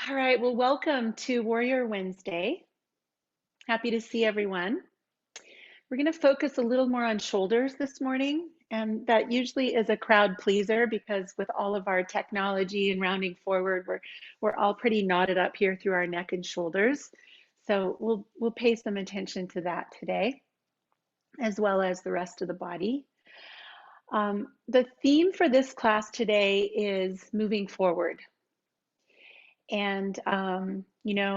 All right, well, welcome to Warrior Wednesday. Happy to see everyone. We're going to focus a little more on shoulders this morning, and that usually is a crowd pleaser because with all of our technology and rounding forward, we're all pretty knotted up here through our neck and shoulders. So we'll pay some attention to that today, as well as the rest of the body. The theme for this class today is moving forward. And,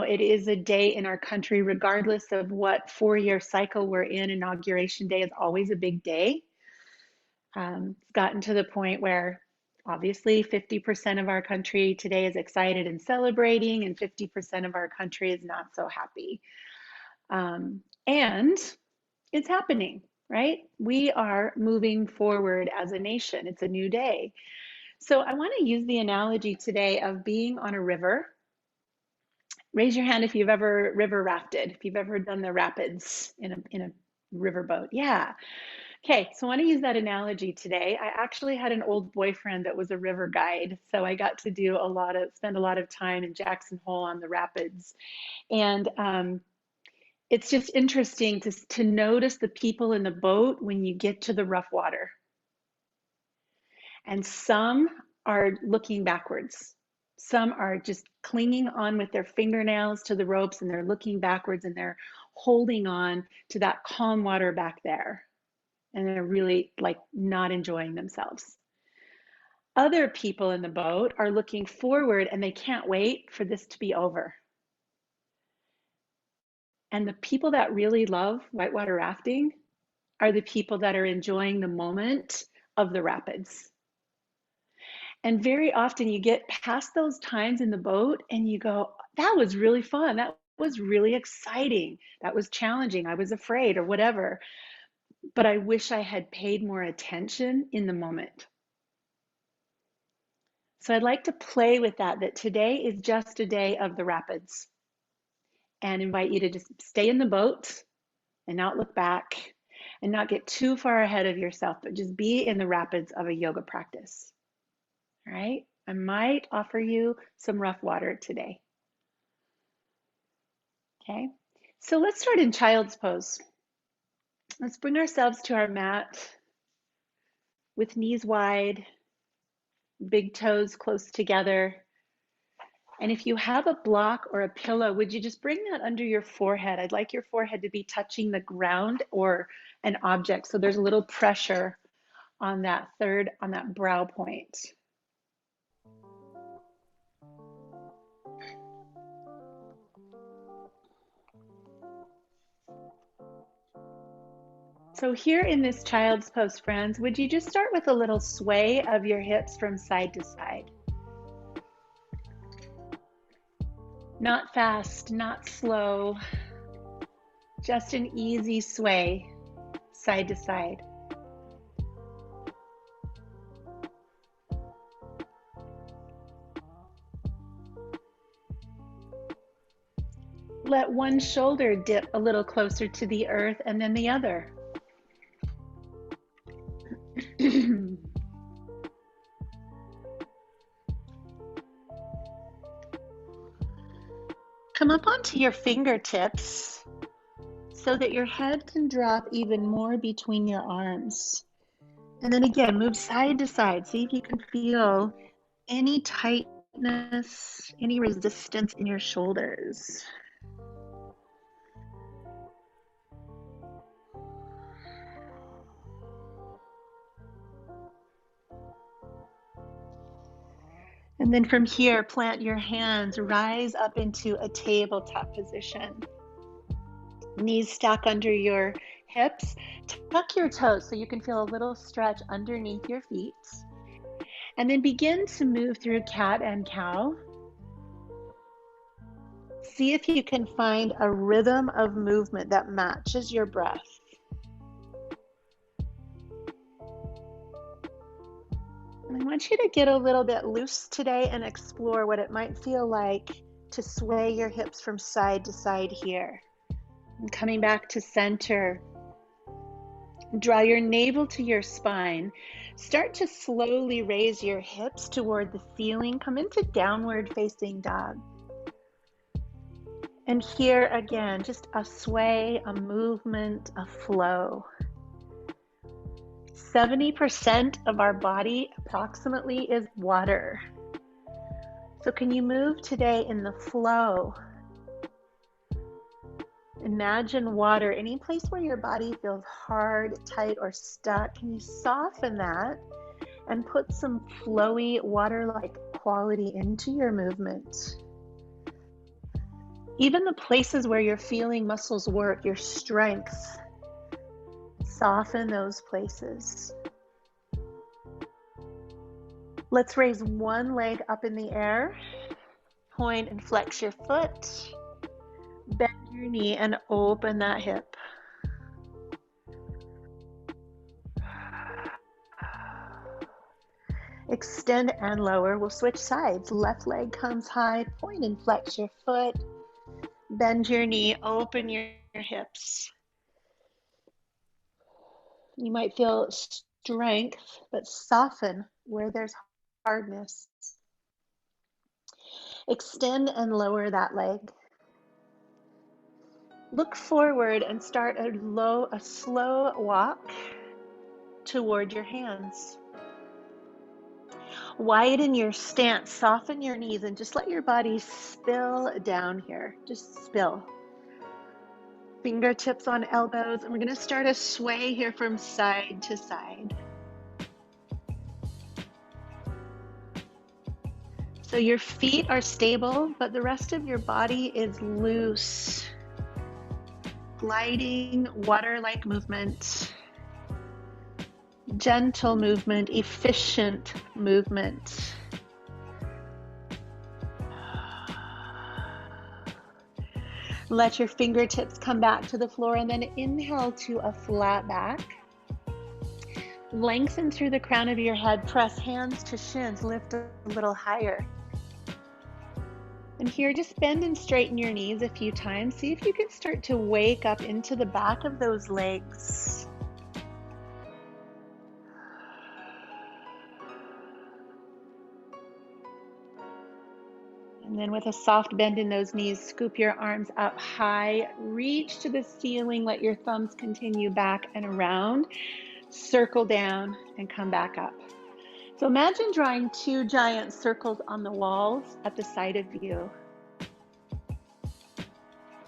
it is a day in our country, regardless of what 4-year cycle we're in. Inauguration Day is always a big day. It's gotten to the point where obviously 50% of our country today is excited and celebrating, and 50% of our country is not so happy. And it's happening, right? We are moving forward as a nation. It's a new day. So I want to use the analogy today of being on a river. Raise your hand if you've ever river rafted, if you've ever done the rapids in a riverboat. Yeah. Okay, so I want to use that analogy today. I actually had an old boyfriend that was a river guide, so I got to spend a lot of time in Jackson Hole on the rapids, and it's just interesting to notice the people in the boat when you get to the rough water, and some are looking backwards. Some are just clinging on with their fingernails to the ropes, and they're looking backwards, and they're holding on to that calm water back there. And they're really like not enjoying themselves. Other people in the boat are looking forward, and they can't wait for this to be over. And the people that really love whitewater rafting are the people that are enjoying the moment of the rapids. And very often you get past those times in the boat and you go, that was really fun. That was really exciting. That was challenging. I was afraid or whatever. But I wish I had paid more attention in the moment. So I'd like to play with that today is just a day of the rapids, and invite you to just stay in the boat and not look back and not get too far ahead of yourself, but just be in the rapids of a yoga practice. All right, I might offer you some rough water today. Okay, so let's start in child's pose. Let's bring ourselves to our mat with knees wide, big toes close together. And if you have a block or a pillow, would you just bring that under your forehead? I'd like your forehead to be touching the ground or an object, so there's a little pressure on that brow point. So here in this child's pose, friends, would you just start with a little sway of your hips from side to side? Not fast, not slow, just an easy sway side to side. Let one shoulder dip a little closer to the earth and then the other. Come up onto your fingertips so that your head can drop even more between your arms. And then again, move side to side. See if you can feel any tightness, any resistance in your shoulders. And then from here, plant your hands, rise up into a tabletop position. Knees stack under your hips. Tuck your toes so you can feel a little stretch underneath your feet. And then begin to move through cat and cow. See if you can find a rhythm of movement that matches your breath. And I want you to get a little bit loose today and explore what it might feel like to sway your hips from side to side here. And coming back to center. Draw your navel to your spine. Start to slowly raise your hips toward the ceiling. Come into downward facing dog. And here again, just a sway, a movement, a flow. 70% of our body approximately is water. So can you move today in the flow? Imagine water, any place where your body feels hard, tight, or stuck. Can you soften that and put some flowy, water-like quality into your movement? Even the places where you're feeling muscles work, your strengths, soften those places. Let's raise one leg up in the air. Point and flex your foot. Bend your knee and open that hip. Extend and lower. We'll switch sides. Left leg comes high. Point and flex your foot. Bend your knee. Open your hips. You might feel strength, but soften where there's hardness. Extend and lower that leg. Look forward and start a slow walk toward your hands. Widen your stance, soften your knees, and just let your body spill down here. Just spill. Fingertips on elbows, and we're going to start a sway here from side to side. So your feet are stable, but the rest of your body is loose. Gliding, water-like movement. Gentle movement, efficient movement. Let your fingertips come back to the floor and then inhale to a flat back. Lengthen through the crown of your head, press hands to shins, lift a little higher. And here, just bend and straighten your knees a few times. See if you can start to wake up into the back of those legs. And then with a soft bend in those knees, scoop your arms up high, reach to the ceiling, let your thumbs continue back and around, circle down and come back up. So imagine drawing two giant circles on the walls at the side of you.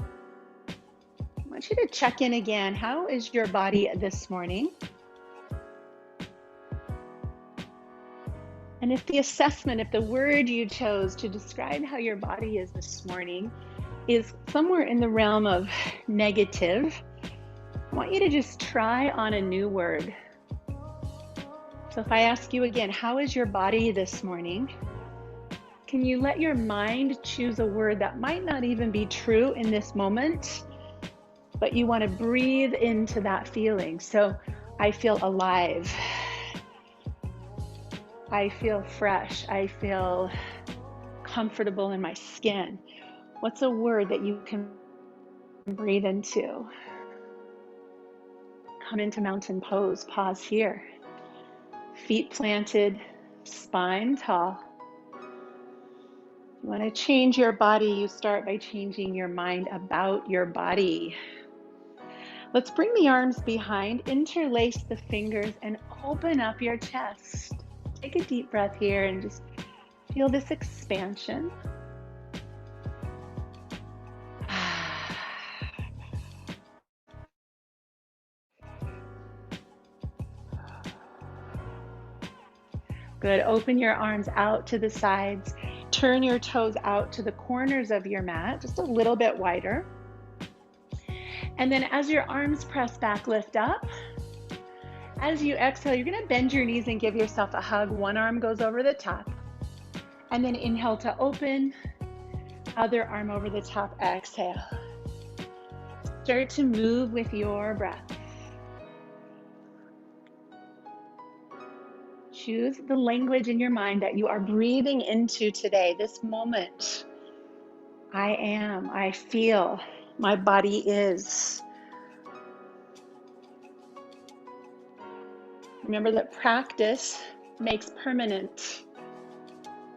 I want you to check in again. How is your body this morning? And if the assessment, if the word you chose to describe how your body is this morning is somewhere in the realm of negative, I want you to just try on a new word. So if I ask you again, how is your body this morning? Can you let your mind choose a word that might not even be true in this moment, but you want to breathe into that feeling? So I feel alive. I feel fresh. I feel comfortable in my skin. What's a word that you can breathe into? Come into mountain pose. Pause here. Feet planted, spine tall. You want to change your body, you start by changing your mind about your body. Let's bring the arms behind, interlace the fingers, and open up your chest. Take a deep breath here and just feel this expansion. Good. Open your arms out to the sides. Turn your toes out to the corners of your mat, just a little bit wider. And then as your arms press back, lift up. As you exhale, you're going to bend your knees and give yourself a hug. One arm goes over the top. And then inhale to open. Other arm over the top. Exhale. Start to move with your breath. Choose the language in your mind that you are breathing into today, this moment. I am, I feel, my body is. Remember that practice makes permanent.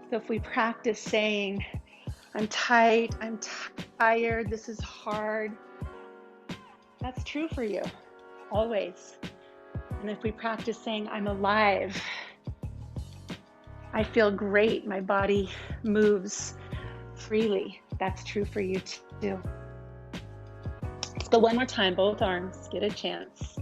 So if we practice saying, I'm tight, I'm tired, this is hard. That's true for you, always. And if we practice saying, I'm alive, I feel great, my body moves freely, that's true for you too. Let's go one more time, both arms, get a chance.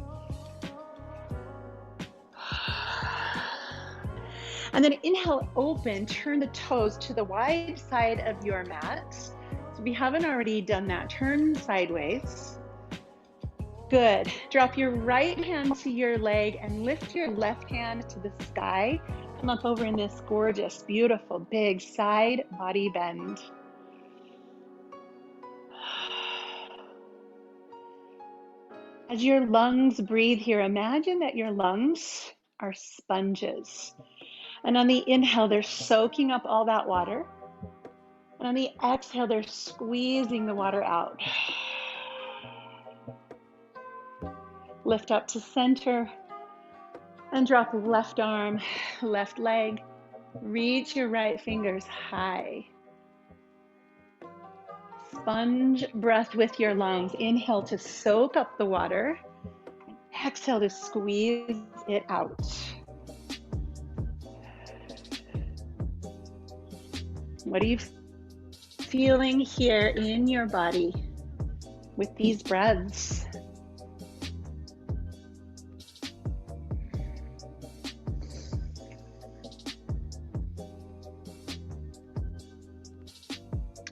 And then inhale, open, turn the toes to the wide side of your mat. So if you haven't already done that, turn sideways. Good. Drop your right hand to your leg and lift your left hand to the sky. Come up over in this gorgeous, beautiful, big side body bend. As your lungs breathe here, imagine that your lungs are sponges. And on the inhale, they're soaking up all that water. And on the exhale, they're squeezing the water out. Lift up to center and drop left arm, left leg. Reach your right fingers high. Sponge breath with your lungs. Inhale to soak up the water. Exhale to squeeze it out. What are you feeling here in your body with these breaths?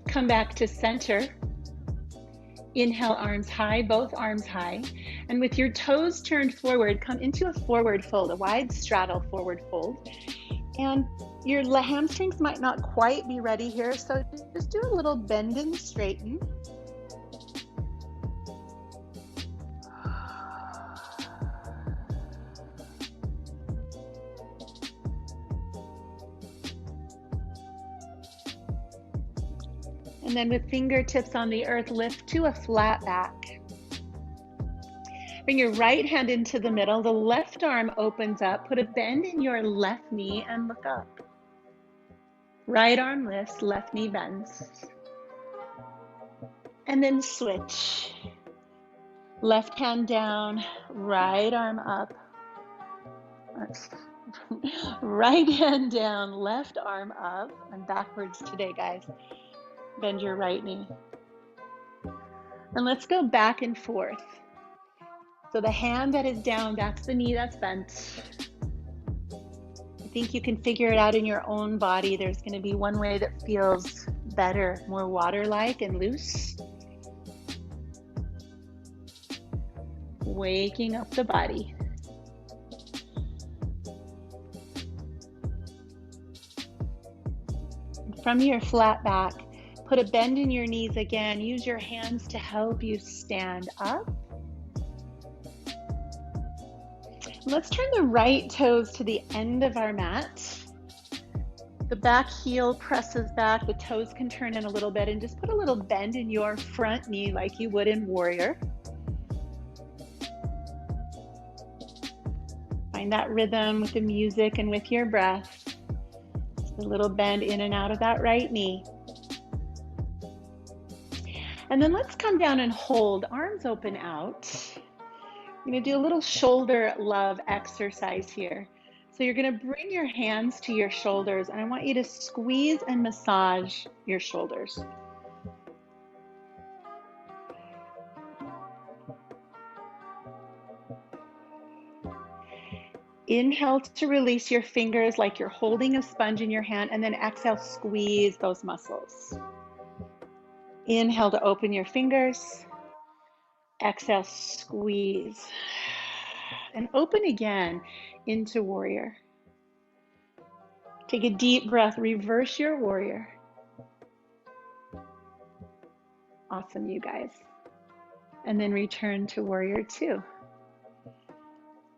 Come back to center. Inhale, arms high, both arms high. And with your toes turned forward, come into a forward fold, a wide straddle forward fold. And your hamstrings might not quite be ready here, so just do a little bend and straighten. And then with fingertips on the earth, lift to a flat back. Bring your right hand into the middle. The left arm opens up. Put a bend in your left knee and look up. Right arm lifts, left knee bends. And then switch. Left hand down, right arm up. Right hand down, left arm up. I'm backwards today, guys. Bend your right knee. And let's go back and forth. So the hand that is down, that's the knee that's bent. I think you can figure it out in your own body. There's going to be one way that feels better, more water-like and loose. Waking up the body. From your flat back, put a bend in your knees again. Use your hands to help you stand up. Let's turn the right toes to the end of our mat. The back heel presses back, the toes can turn in a little bit, and just put a little bend in your front knee like you would in warrior. Find that rhythm with the music and with your breath. Just a little bend in and out of that right knee. And then let's come down and hold, arms open out. I'm going to do a little shoulder love exercise here. So you're going to bring your hands to your shoulders, and I want you to squeeze and massage your shoulders. Inhale to release your fingers like you're holding a sponge in your hand, and then exhale, squeeze those muscles. Inhale to open your fingers. Exhale, squeeze. And open again into warrior. Take a deep breath, reverse your warrior. Awesome, you guys. And then return to warrior two.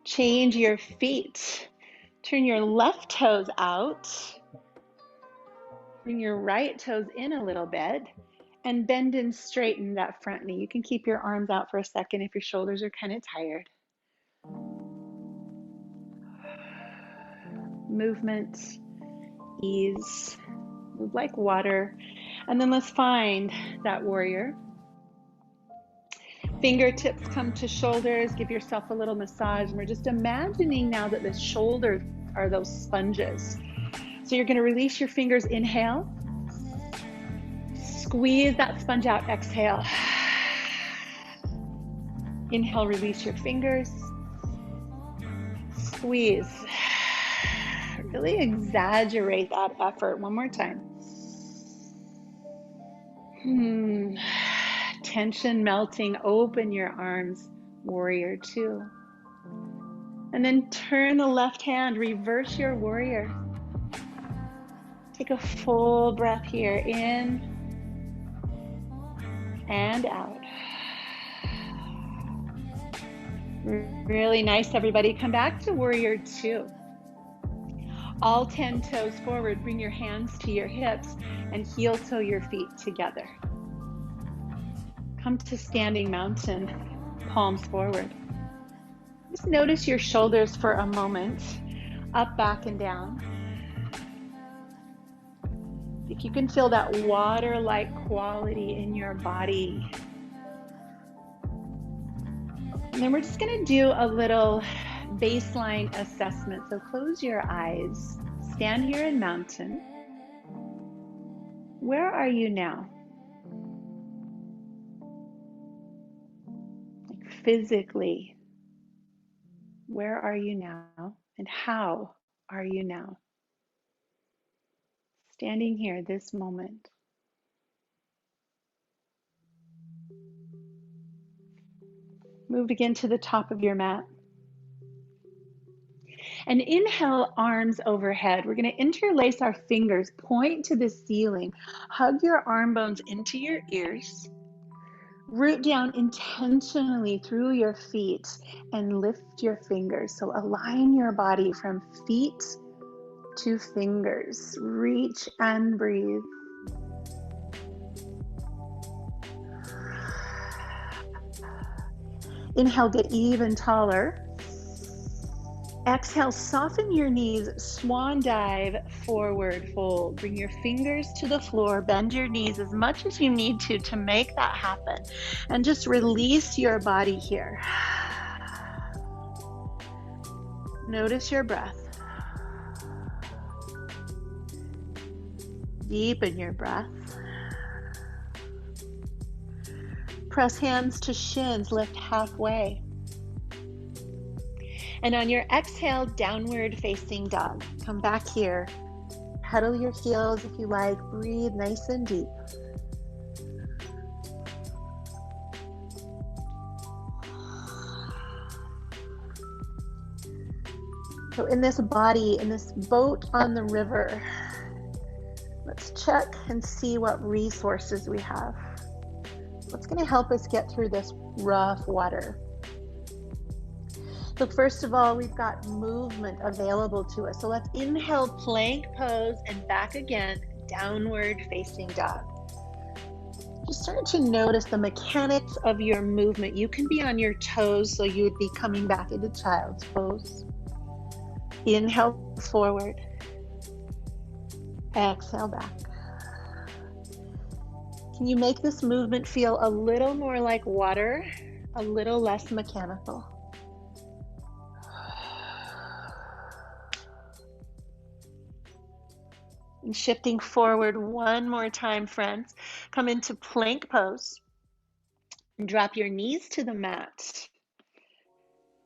Change your feet. Turn your left toes out. Bring your right toes in a little bit. And bend and straighten that front knee. You can keep your arms out for a second if your shoulders are kind of tired. Movement, ease, move like water. And then let's find that warrior. Fingertips come to shoulders. Give yourself a little massage. And we're just imagining now that the shoulders are those sponges. So you're going to release your fingers. Inhale. Squeeze that sponge out. Exhale. Inhale, release your fingers. Squeeze. Really exaggerate that effort. One more time. Tension melting. Open your arms. Warrior 2. And then turn the left hand. Reverse your warrior. Take a full breath here. In and out. Really nice, everybody. Come back to warrior 2. All 10 toes forward. Bring your hands to your hips and heel toe your feet together. Come to standing mountain, palms forward. Just notice your shoulders for a moment, up, back, and down. If you can feel that water-like quality in your body. And then we're just going to do a little baseline assessment. So close your eyes, stand here in mountain. Where are you now? Like physically, where are you now? And how are you now? Standing here this moment. Move again to the top of your mat. And inhale, arms overhead. We're going to interlace our fingers, point to the ceiling, hug your arm bones into your ears, root down intentionally through your feet and lift your fingers. So align your body from feet to fingers. Reach and breathe. Inhale, get even taller. Exhale, soften your knees, swan dive, forward fold. Bring your fingers to the floor, bend your knees as much as you need to make that happen. And just release your body here. Notice your breath. Deepen your breath. Press hands to shins, lift halfway. And on your exhale, downward facing dog. Come back here. Pedal your heels if you like. Breathe nice and deep. So in this body, in this boat on the river, let's check and see what resources we have. What's going to help us get through this rough water? So first of all, we've got movement available to us. So let's inhale, plank pose, and back again, downward facing dog. Just start to notice the mechanics of your movement. You can be on your toes, so you would be coming back into child's pose. Inhale forward. Exhale back. Can you make this movement feel a little more like water, a little less mechanical? And shifting forward one more time, friends. Come into plank pose. And drop your knees to the mat.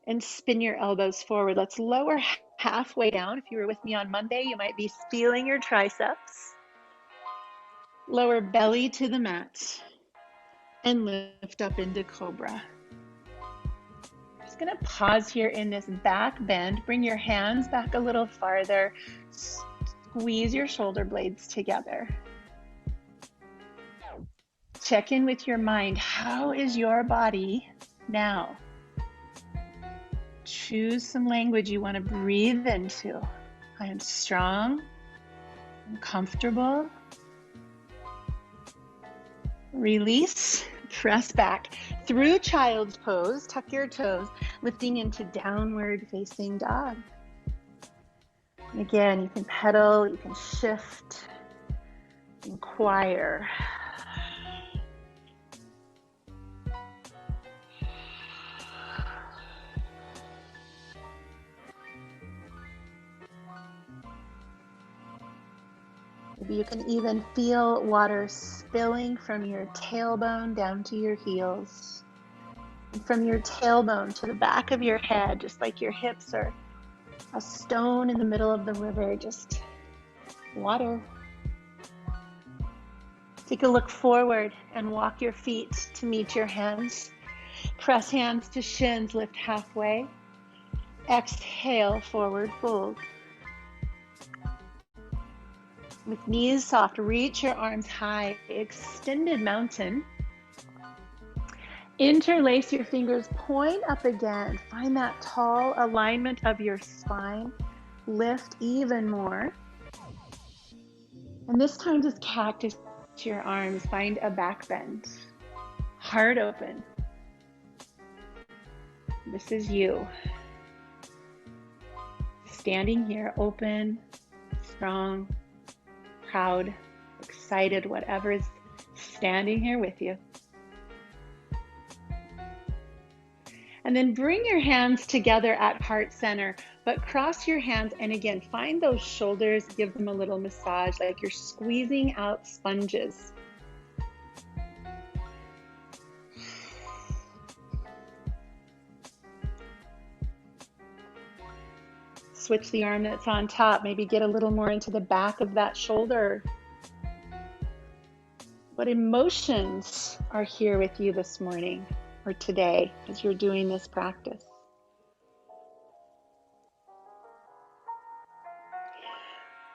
And spin your elbows forward. Let's lower halfway down. If you were with me on Monday, you might be feeling your triceps. Lower belly to the mat. And lift up into cobra. Just going to pause here in this back bend. Bring your hands back a little farther. Squeeze your shoulder blades together. Check in with your mind. How is your body now? Choose some language you want to breathe into. I am strong. I'm comfortable. Release. Press back through child's pose. Tuck your toes, lifting into downward facing dog. And again, you can pedal, you can shift. Inquire. Maybe you can even feel water spilling from your tailbone down to your heels. And from your tailbone to the back of your head, just like your hips are a stone in the middle of the river, just water. Take a look forward and walk your feet to meet your hands. Press hands to shins, lift halfway. Exhale, forward fold. With knees soft, reach your arms high, extended mountain. Interlace your fingers, point up again. Find that tall alignment of your spine. Lift even more. And this time just cactus your arms, find a back bend. Heart open. This is you. Standing here, open, strong, proud, excited, whatever is standing here with you. And then bring your hands together at heart center, but cross your hands and again, find those shoulders, give them a little massage like you're squeezing out sponges. Switch the arm that's on top, maybe get a little more into the back of that shoulder. What emotions are here with you this morning or today as you're doing this practice?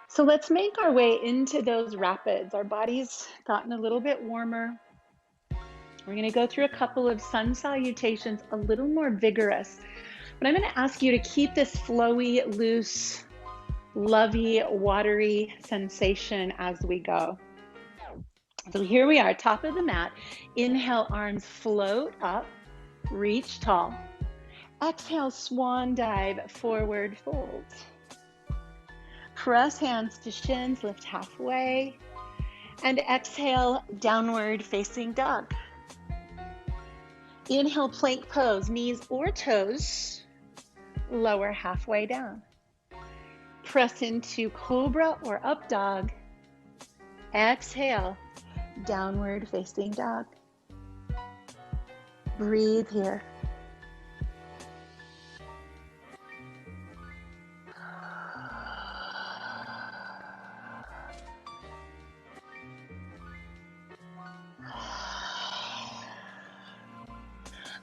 So let's make our way into those rapids. Our body's gotten a little bit warmer. We're going to go through a couple of sun salutations, a little more vigorous. But I'm going to ask you to keep this flowy, loose, lovey, watery sensation as we go. So here we are, top of the mat. Inhale, arms float up, reach tall. Exhale, swan dive, forward fold. Press hands to shins, lift halfway. And exhale, downward facing dog. Inhale, plank pose, knees or toes, lower halfway down. Press into cobra or up dog. Exhale, downward facing dog. Breathe here.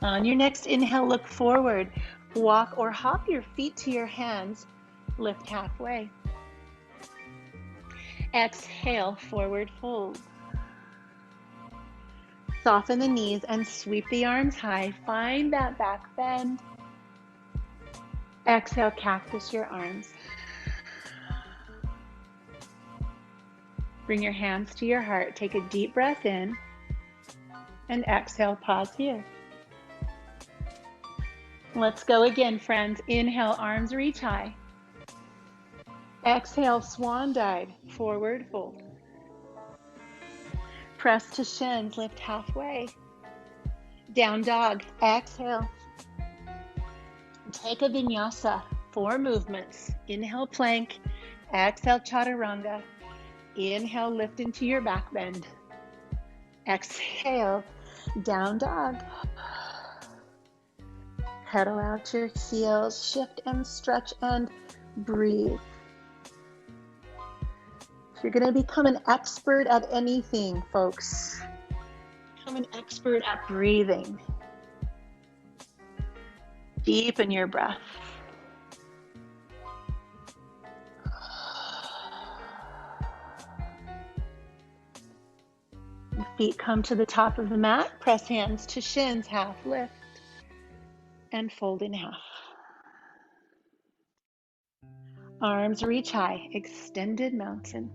On your next inhale, look forward. Walk or hop your feet to your hands. Lift halfway. Exhale, forward fold. Soften the knees and sweep the arms high. Find that back bend. Exhale, cactus your arms. Bring your hands to your heart. Take a deep breath in. And exhale, pause here. Let's go again, friends. Inhale, arms reach high. Exhale, swan dive, forward fold. Press to shins, lift halfway. Down dog, exhale. Take a vinyasa, 4 movements. Inhale, plank. Exhale, chaturanga. Inhale, lift into your back bend. Exhale, down dog. Pedal out your heels, shift and stretch and breathe. You're going to become an expert at anything, folks. Become an expert at breathing. Deepen your breath. Feet come to the top of the mat. Press hands to shins, half lift. And fold in half. Arms reach high, extended mountain.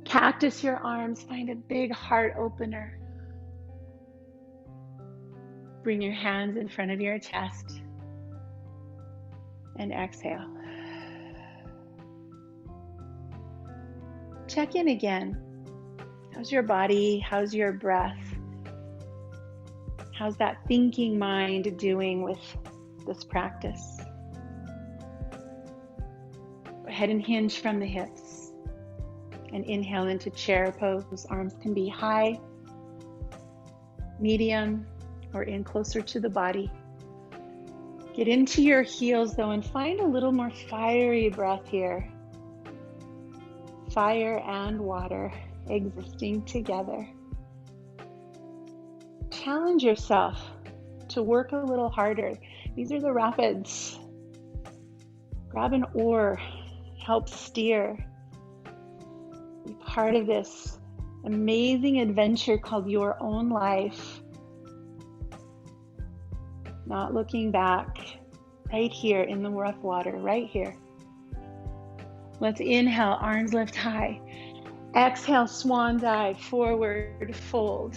Cactus your arms, find a big heart opener. Bring your hands in front of your chest. And exhale. check in again. How's your body? How's your breath? How's that thinking mind doing with this practice? Go ahead and hinge from the hips and inhale into chair pose. Arms can be high, medium, or in closer to the body. Get into your heels though and find a little more fiery breath here. Fire and water existing together. Challenge yourself to work a little harder. These are the rapids. Grab an oar, help steer. Be part of this amazing adventure called your own life. Not looking back, right here in the rough water, right here. Let's inhale, arms lift high. Exhale, swan dive, forward fold.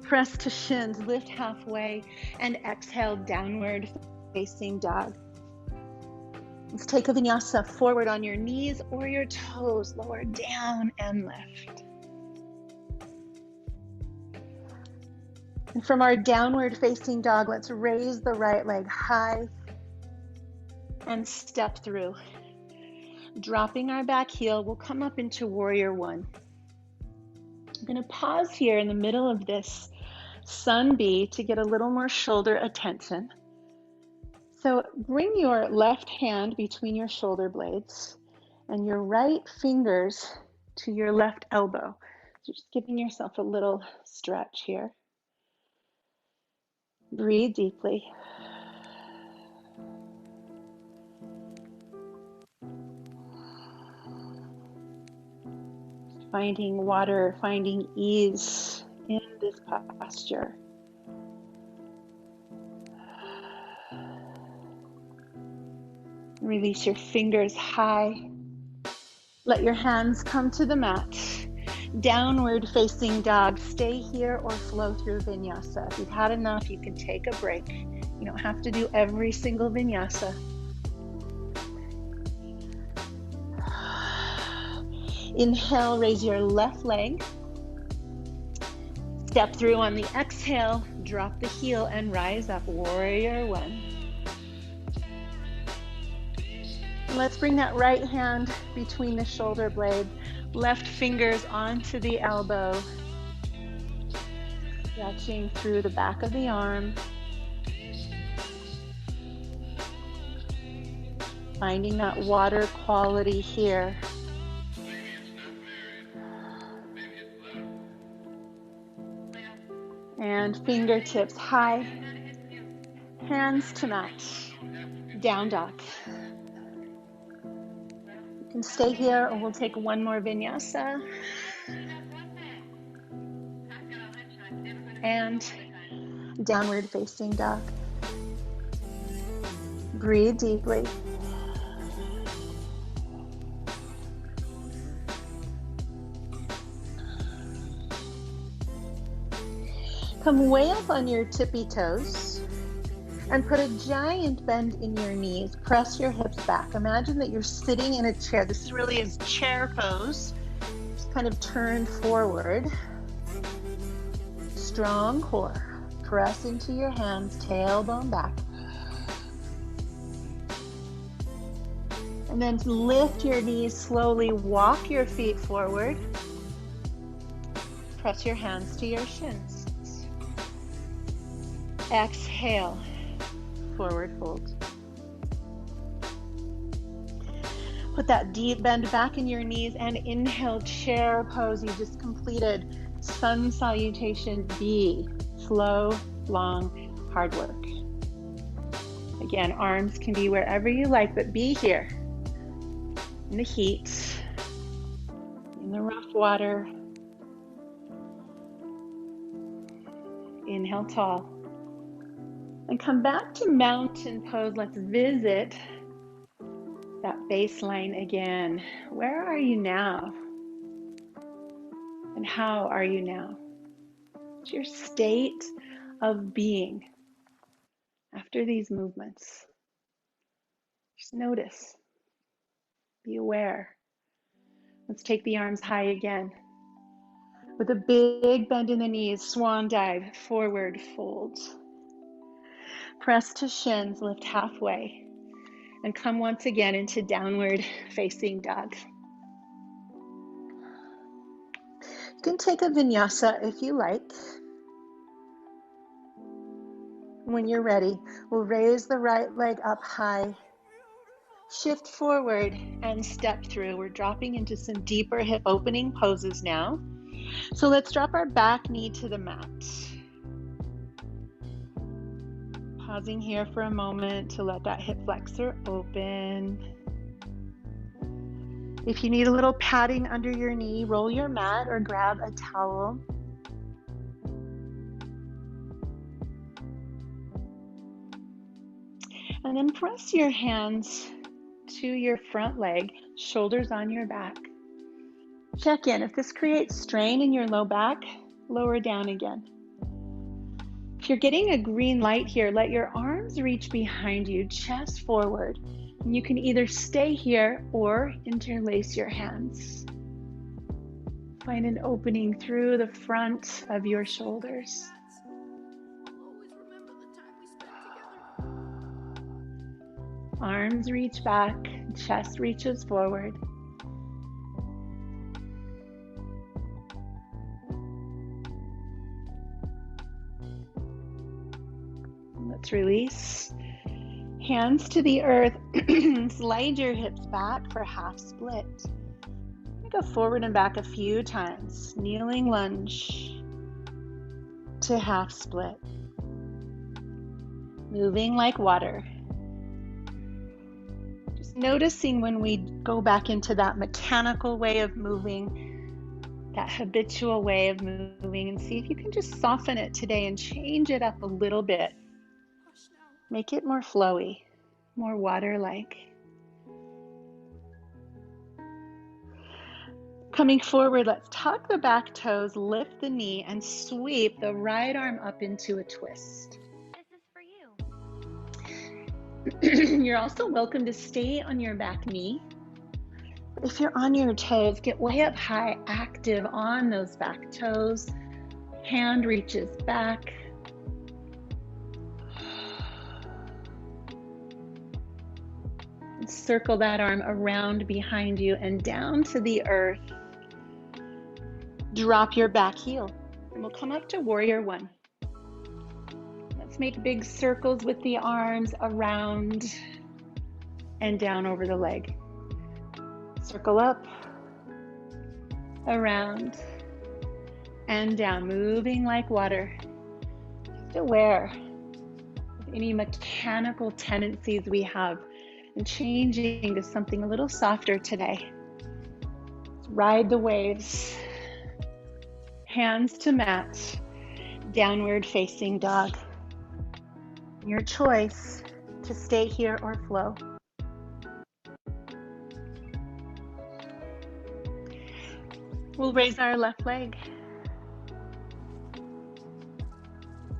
Press to shins, lift halfway, and exhale, downward facing dog. Let's take a vinyasa forward on your knees or your toes, lower down and lift. And from our downward facing dog, let's raise the right leg high and step through. Dropping our back heel, we'll come up into warrior one. I'm going to pause here in the middle of this sun B to get a little more shoulder attention. So bring your left hand between your shoulder blades and your right fingers to your left elbow. So just giving yourself a little stretch here. Breathe deeply. Finding water, finding ease in this posture. Release your fingers high. Let your hands come to the mat. Downward facing dog. Stay here or flow through vinyasa. If you've had enough, you can take a break. You don't have to do every single vinyasa. Inhale, raise your left leg. Step through on the exhale, drop the heel and rise up, warrior one. Let's bring that right hand between the shoulder blades, left fingers onto the elbow, stretching through the back of the arm. Finding that water quality here. And fingertips high, hands to mat, down dog. You can stay here or we'll take one more vinyasa. And downward facing dog. Breathe deeply. Come way up on your tippy toes and put a giant bend in your knees. Press your hips back. Imagine that you're sitting in a chair. This really is chair pose. Just kind of turn forward. Strong core. Press into your hands, tailbone back. And then lift your knees slowly. Walk your feet forward. Press your hands to your shins. Exhale, forward fold. Put that deep bend back in your knees and inhale, chair pose. You just completed sun salutation B. Slow, long, hard work. Again, arms can be wherever you like, but be here in the heat, in the rough water. Inhale tall. And come back to mountain pose. Let's visit that baseline again. Where are you now? And how are you now? What's your state of being after these movements? Just notice. Be aware. Let's take the arms high again. With a big bend in the knees, swan dive, forward fold. Press to shins, lift halfway, and come once again into downward facing dog. You can take a vinyasa if you like. When you're ready, we'll raise the right leg up high, shift forward, and step through. We're dropping into some deeper hip opening poses now. So let's drop our back knee to the mat. Pausing here for a moment to let that hip flexor open. If you need a little padding under your knee, roll your mat or grab a towel. And then press your hands to your front leg, shoulders on your back. Check in. If this creates strain in your low back, lower down again. If you're getting a green light here, let your arms reach behind you, chest forward. And you can either stay here or interlace your hands. Find an opening through the front of your shoulders. Arms reach back, chest reaches forward. Let's release. Hands to the earth. Slide your hips back for half split. Go forward and back a few times. Kneeling lunge to half split. Moving like water. Just noticing when we go back into that mechanical way of moving, that habitual way of moving, and see if you can just soften it today and change it up a little bit. Make it more flowy, more water-like. Coming forward, let's tuck the back toes, lift the knee, and sweep the right arm up into a twist. This is for you. You're also welcome to stay on your back knee. If you're on your toes, get way up high, active on those back toes. Hand reaches back. Circle that arm around behind you and down to the earth. Drop your back heel, and we'll come up to warrior one. Let's make big circles with the arms around and down over the leg. Circle up, around, and down, moving like water. Just aware of any mechanical tendencies we have and changing to something a little softer today. Let's ride the waves. Hands to mat, downward facing dog. Your choice to stay here or flow. We'll raise our left leg.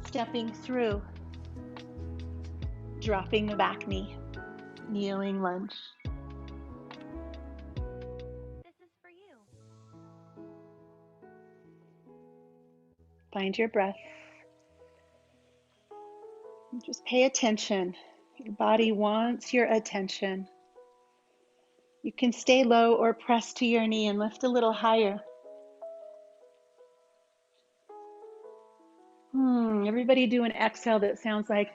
Stepping through, dropping the back knee, kneeling lunge. This is for you. Find your breath. Just pay attention. Your body wants your attention. You can stay low or press to your knee and lift a little higher. Everybody do an exhale that sounds like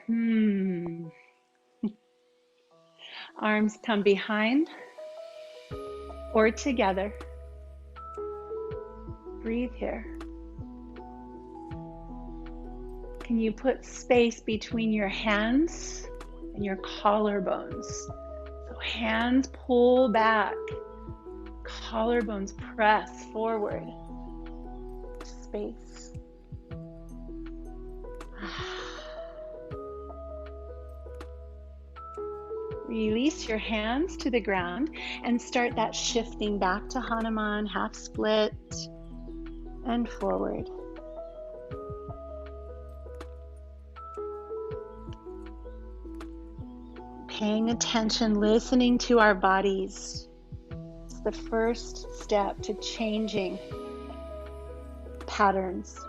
Arms come behind or together. Breathe here. Can you put space between your hands and your collarbones? So hands pull back, collarbones press forward. Space. Release your hands to the ground and start that shifting back to Hanuman, half split and forward. Paying attention, listening to our bodies, It's the first step to changing patterns.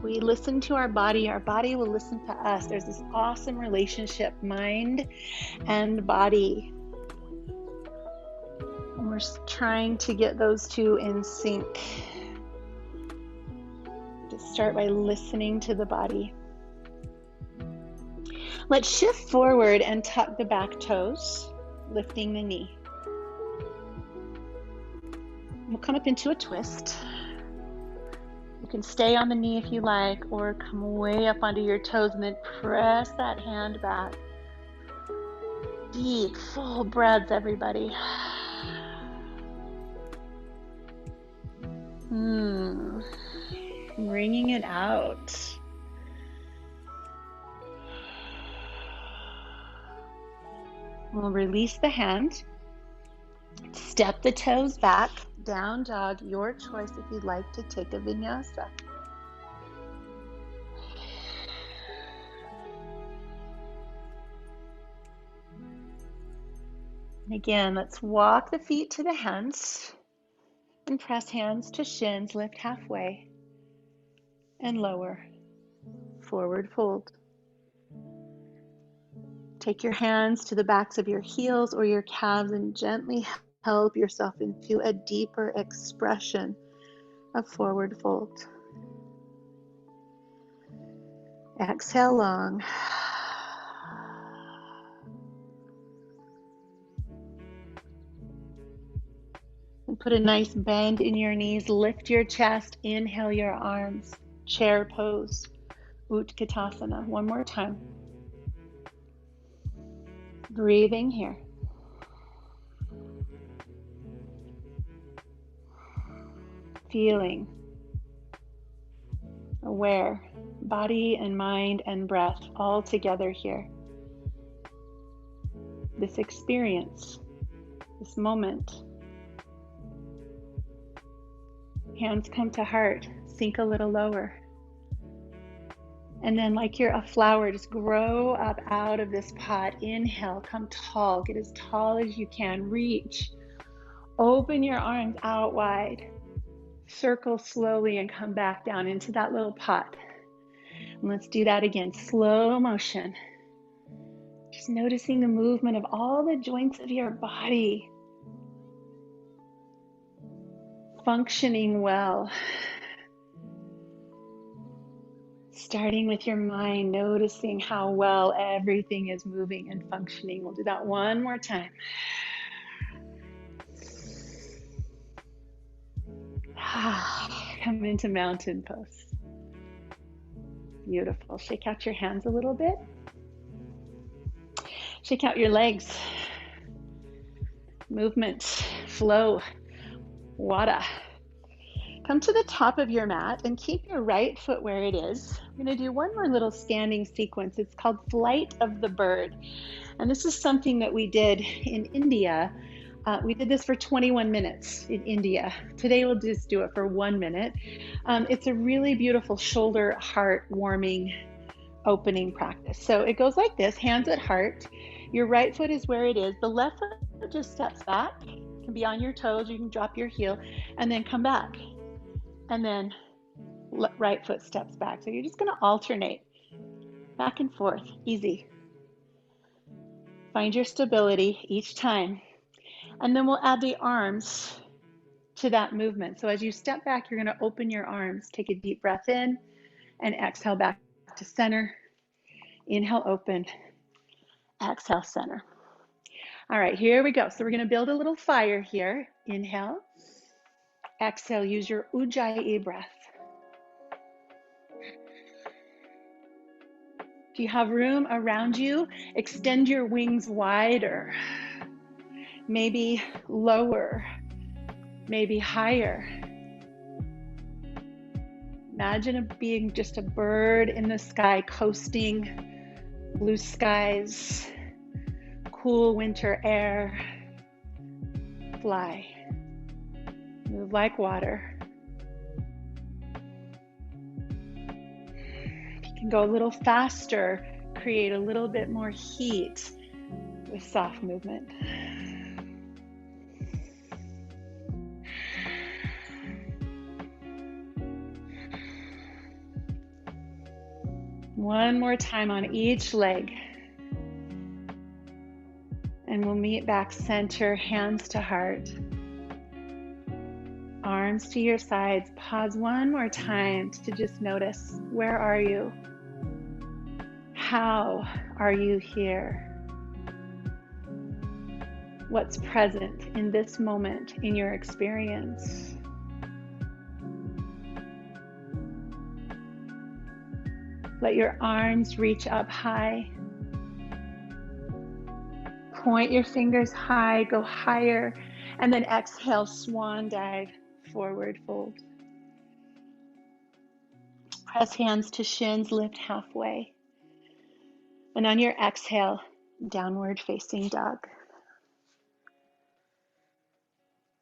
We listen to our body will listen to us. There's this awesome relationship, mind and body. And we're trying to get those two in sync. Just start by listening to the body. Let's shift forward and tuck the back toes, lifting the knee. We'll come up into a twist. You can stay on the knee if you like, or come way up onto your toes and then press that hand back. Deep, full breaths, everybody. Bringing it out. We'll release the hand. Step the toes back. Down dog, your choice if you'd like to take a vinyasa. And again, let's walk the feet to the hands and press hands to shins, lift halfway and lower. Forward fold. Take your hands to the backs of your heels or your calves and gently help yourself into a deeper expression of forward fold. Exhale long. And put a nice bend in your knees. Lift your chest. Inhale your arms. Chair pose. Utkatasana. One more time. Breathing here. Feeling. Aware. Body and mind and breath all together here. This experience. This moment. Hands come to heart. Sink a little lower. And then like you're a flower, just grow up out of this pot. Inhale, come tall, get as tall as you can. Reach, open your arms out wide. Circle slowly and come back down into that little pot. And let's do that again, slow motion. Just noticing the movement of all the joints of your body. Functioning well. Starting with your mind, noticing how well everything is moving and functioning. We'll do that one more time. Come into mountain pose. Beautiful. Shake out your hands a little bit. Shake out your legs. Movement, flow, wada. Come to the top of your mat and keep your right foot where it is. I'm going to do one more little standing sequence. It's called Flight of the Bird. And this is something that we did in India. We did this for 21 minutes in India. Today we'll just do it for 1 minute. It's a really beautiful shoulder, heart warming, opening practice. So it goes like this, hands at heart. Your right foot is where it is. The left foot just steps back. You can be on your toes, you can drop your heel, and then come back. And then right foot steps back. So you're just going to alternate back and forth, easy. Find your stability each time. And then we'll add the arms to that movement. So as you step back, you're going to open your arms. Take a deep breath in and exhale back to center. Inhale, open. Exhale, center. All right, here we go. So we're going to build a little fire here. Inhale. Exhale, use your Ujjayi breath. If you have room around you, extend your wings wider. Maybe lower, maybe higher. Imagine it being just a bird in the sky, coasting, blue skies, cool winter air. Fly. Move like water. If you can go a little faster, create a little bit more heat with soft movement. One more time on each leg. And we'll meet back center, hands to heart. Arms to your sides. Pause one more time to just notice, where are you? How are you here? What's present in this moment in your experience? Let your arms reach up high. Point your fingers high, go higher, and then exhale, swan dive, forward fold. Press hands to shins, lift halfway. And on your exhale, downward facing dog.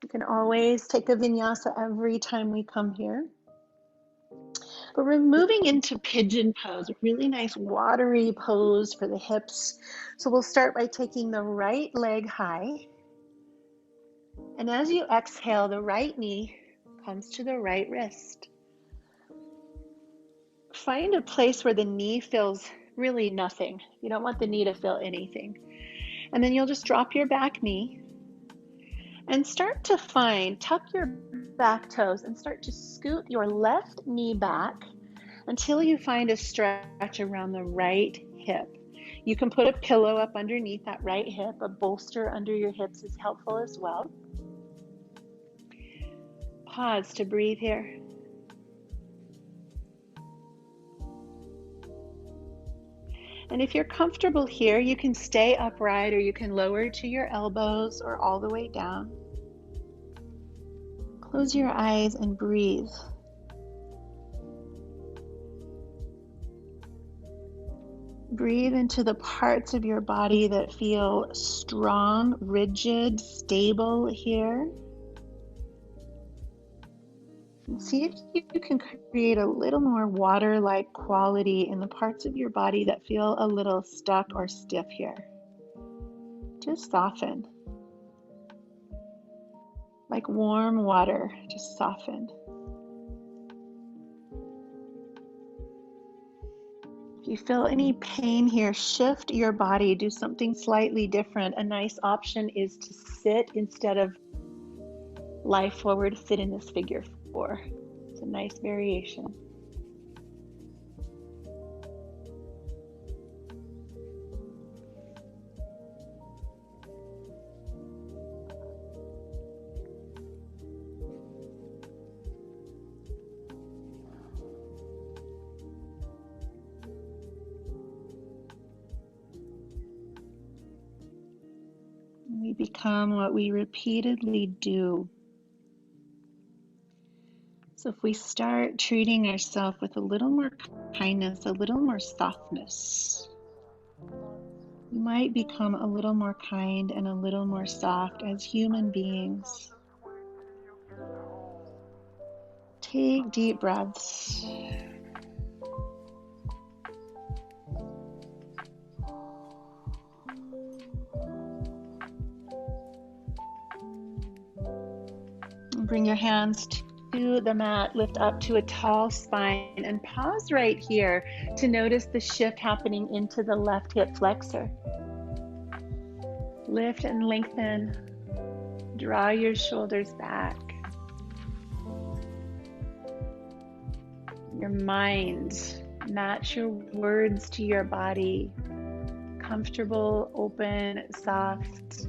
You can always take a vinyasa every time we come here. But we're moving into pigeon pose, a really nice watery pose for the hips. So we'll start by taking the right leg high. And as you exhale, the right knee comes to the right wrist. Find a place where the knee feels really nothing. You don't want the knee to feel anything. And then you'll just drop your back knee and start to tuck your back toes and start to scoot your left knee back until you find a stretch around the right hip. You can put a pillow up underneath that right hip. A bolster under your hips is helpful as well. Pause to breathe here. And if you're comfortable here, you can stay upright or you can lower to your elbows or all the way down. Close your eyes and breathe. Breathe into the parts of your body that feel strong, rigid, stable here. And see if you can create a little more water-like quality in the parts of your body that feel a little stuck or stiff here. Just soften. Like warm water, just soften. If you feel any pain here, shift your body, do something slightly different. A nice option is to sit instead of lie forward, sit in this figure four. It's a nice variation. We become what we repeatedly do. So if we start treating ourselves with a little more kindness, a little more softness, we might become a little more kind and a little more soft as human beings. Take deep breaths. Bring your hands to the mat, lift up to a tall spine, and pause right here to notice the shift happening into the left hip flexor. Lift and lengthen. Draw your shoulders back. Your mind, match your words to your body. Comfortable, open, soft.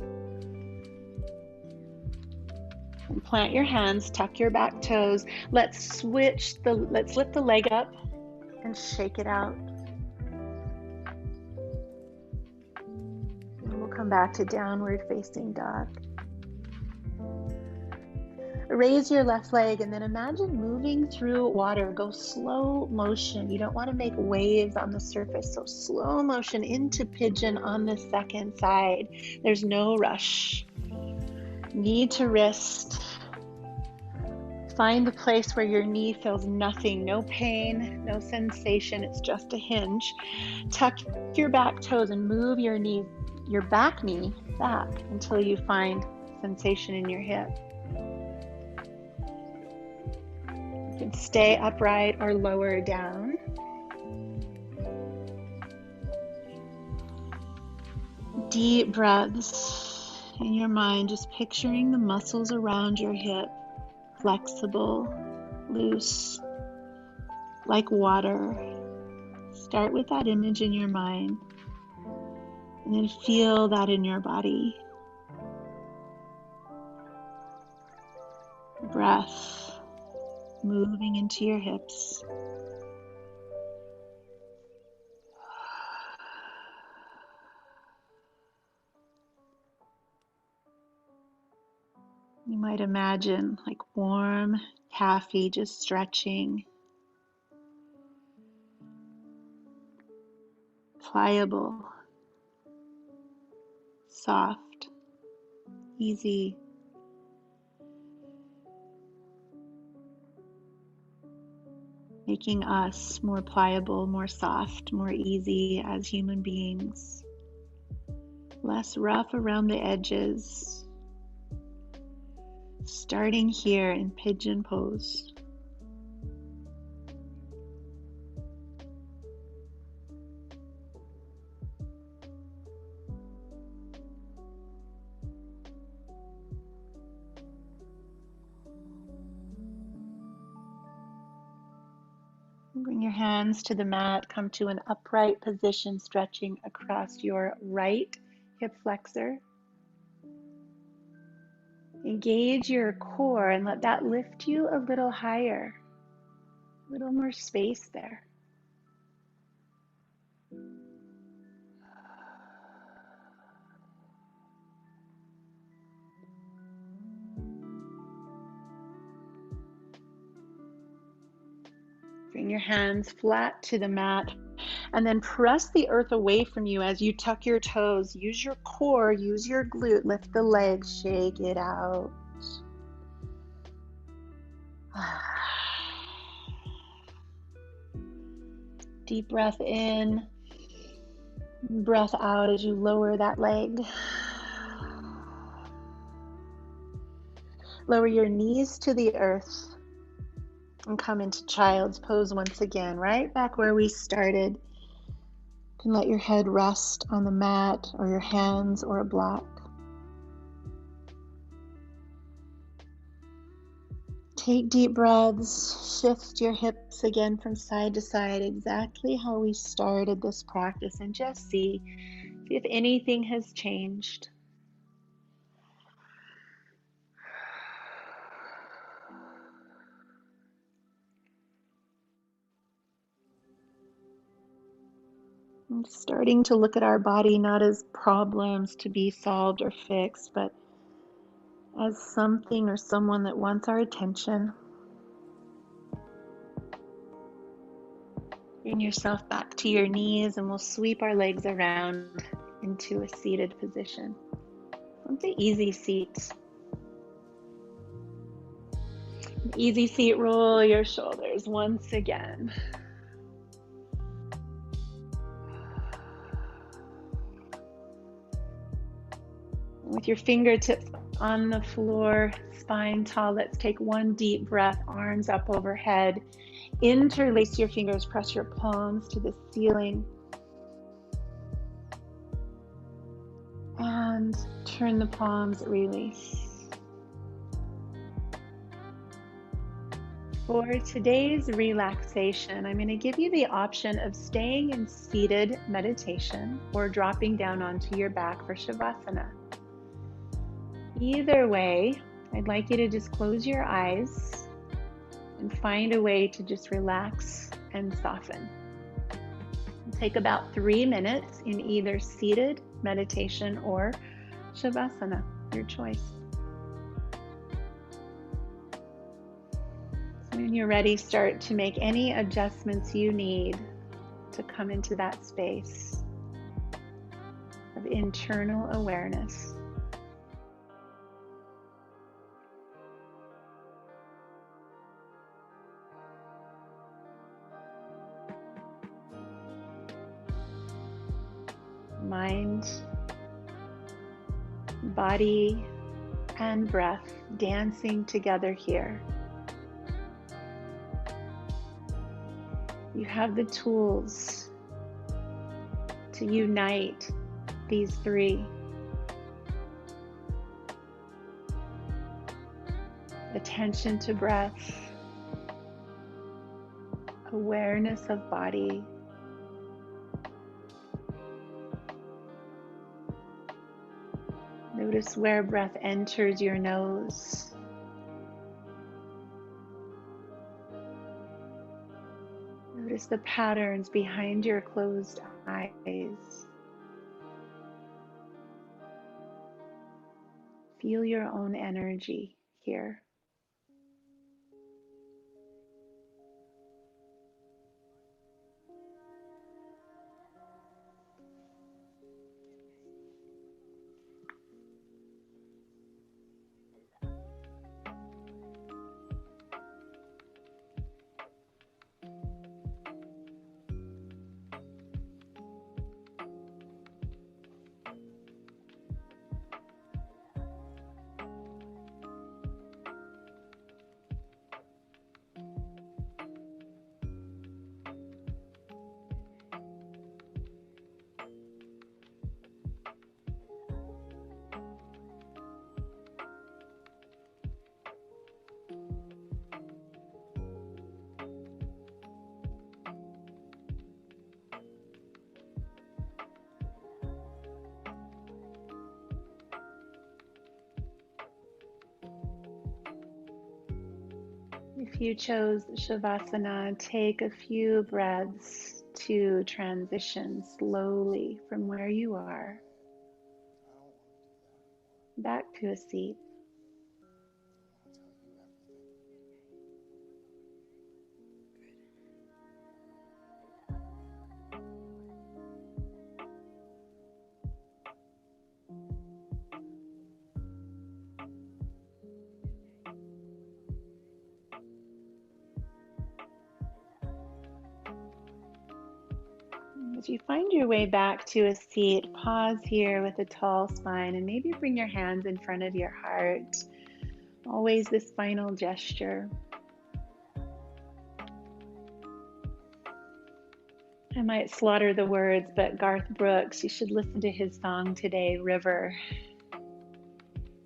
And plant your hands, tuck your back toes. Let's lift the leg up and shake it out. And we'll come back to downward facing dog. Raise your left leg and then imagine moving through water. Go slow motion. You don't want to make waves on the surface. So slow motion into pigeon on the second side. There's no rush. Knee to wrist. Find the place where your knee feels nothing, no pain, no sensation. It's just a hinge. Tuck your back toes and move your back knee back until you find sensation in your hip. You can stay upright or lower down. deep breaths in your mind, just picturing the muscles around your hip flexible, loose, like water. Start with that image in your mind and then feel that in your body. Breath moving into your hips. You might imagine like warm taffy just stretching, pliable, soft, easy. Making us more pliable, more soft, more easy as human beings. Less rough around the edges. Starting here in pigeon pose. Bring your hands to the mat, come to an upright position, stretching across your right hip flexor. Engage your core and let that lift you a little higher, a little more space there. Bring your hands flat to the mat and then press the earth away from you as you tuck your toes. Use your core, use your glute, lift the legs, shake it out. Deep breath in, breath out as you lower that leg. Lower your knees to the earth and come into child's pose once again, right back where we started. You can let your head rest on the mat or your hands or a block. Take deep breaths, shift your hips again from side to side, exactly how we started this practice, and just see if anything has changed. I'm starting to look at our body not as problems to be solved or fixed, but as something or someone that wants our attention. Bring yourself back to your knees and we'll sweep our legs around into a seated position. It's an easy seat. An easy seat, roll your shoulders once again. With your fingertips on the floor, spine tall, let's take one deep breath, arms up overhead. Interlace your fingers, press your palms to the ceiling. And turn the palms, release. For today's relaxation, I'm going to give you the option of staying in seated meditation or dropping down onto your back for Shavasana. Either way, I'd like you to just close your eyes and find a way to just relax and soften. It'll take about 3 minutes in either seated meditation or Shavasana, your choice. So when you're ready, start to make any adjustments you need to come into that space of internal awareness. Mind, body, and breath dancing together here. You have the tools to unite these three. Attention to breath, awareness of body, notice where breath enters your nose. Notice the patterns behind your closed eyes. Feel your own energy here. If you chose Shavasana, take a few breaths to transition slowly from where you are back to a seat. As you find your way back to a seat, pause here with a tall spine and maybe bring your hands in front of your heart. Always this final gesture. I might slaughter the words, but Garth Brooks, you should listen to his song today, River.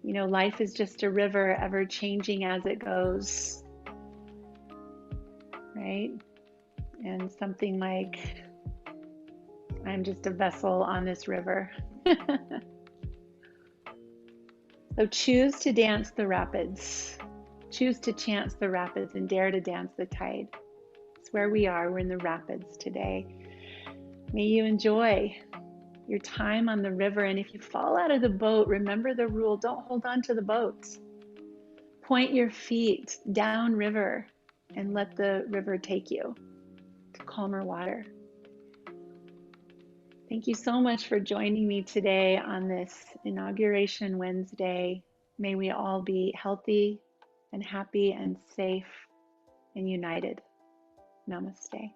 You know, life is just a river, ever changing as it goes, right? And something like, I'm just a vessel on this river. So choose to dance the rapids. Choose to chance the rapids and dare to dance the tide. It's where we are. We're in the rapids today. May you enjoy your time on the river. And if you fall out of the boat, remember the rule, don't hold on to the boat. Point your feet down river and let the river take you to calmer water. Thank you so much for joining me today on this Inauguration Wednesday. May we all be healthy and happy and safe and united. Namaste.